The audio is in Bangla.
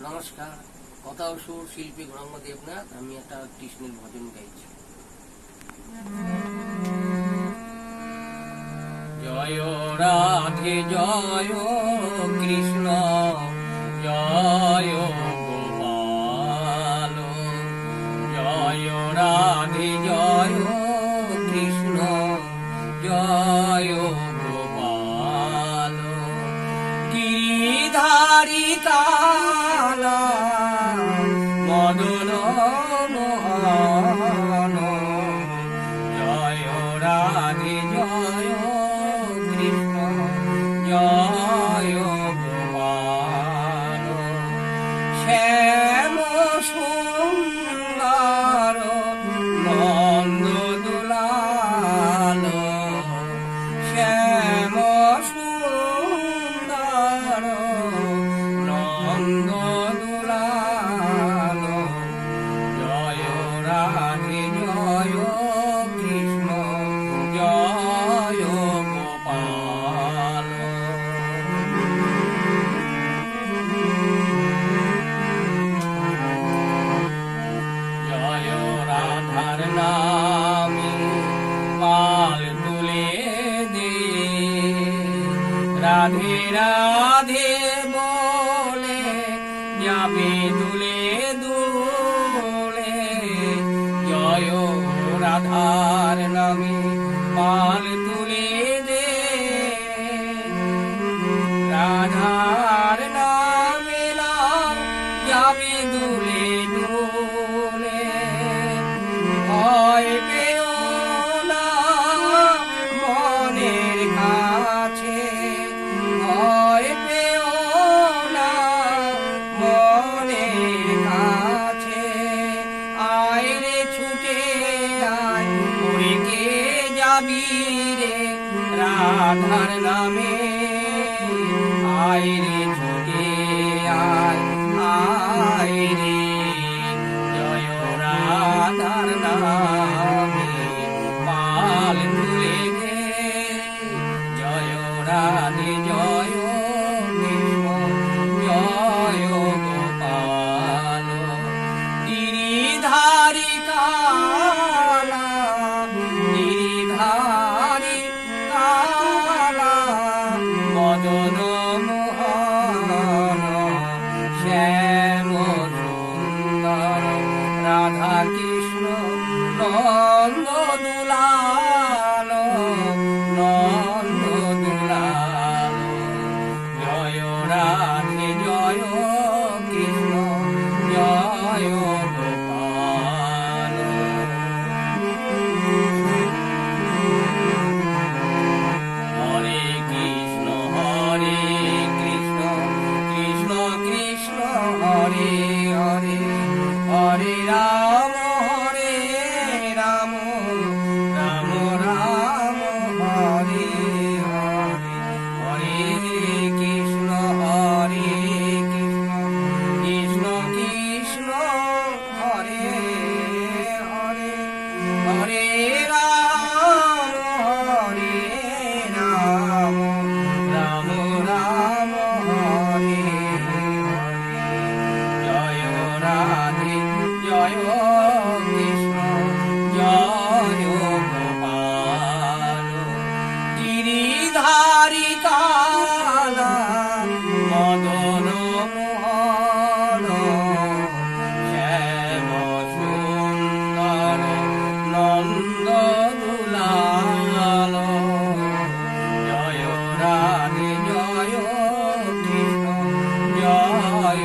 নমস্কার, কথা ও সুর শিল্পী গৌরাঙ্গ দেবনাথ। আমি একটা কৃষ্ণের ভজন গাইছি। জয় রাধে জয় কৃষ্ণ, জয় গোপাল। জয় রাধে জয় কৃষ্ণ, জয় গোপাল। গিরিধারী কালা মদন মোহন, জয় রাধে জয় কৃষ্ণ, জয় গোপাল। শ্যাম সুন্দর নন্দ দুলাল, শ্যাম সুন্দর নন্দ দুলাল। জয় রাধে জয় কৃষ্ণ, জয় গোপাল। জয় রাধার নামে পাল তুলে দে, রাধে রাধে বলে যাবে দুলে দুলে। জয় রাধার নামে পাল তুলে দে, রাধার নামে যাবে দুলে দুলে। ভয় পেও না মনের কাছে, ভয় পেও না মনের কাছে। আয় রে ছুটে আয়, উড়ে কে যাবি রে রাধার নামে। আয় রে ছুটে আয়, আয় রে জয় রাধার নামে পাল তুলে দে। জয় রাধে জয় কৃষ্ণ, জয় গোপাল। গিরিধারী কালা, গিরিধারী কালা মদন মোহন, শ্যাম সুন্দর রাধা কৃষ্ণ নন্দ দুলাল, নন্দ দুলাল। জয় রাধে জয় কৃষ্ণ, জয় গোপাল। হরে কৃষ্ণ কৃষ্ণ কৃষ্ণ হরে হরে, হরে রাম রাম রাম রাম হরে হরে। হরে কৃষ্ণ কৃষ্ণ কৃষ্ণ হরে হরে, হরে রাম রাম রাম রাম হরে হরে। জয় রাধে জয় কৃষ্ণ, জয় গোপাল। গিরিধারী কালা মদন মোহন, শ্যাম সুন্দর নন্দ দুলাল। জয় রাধে জয় কৃষ্ণ, জয়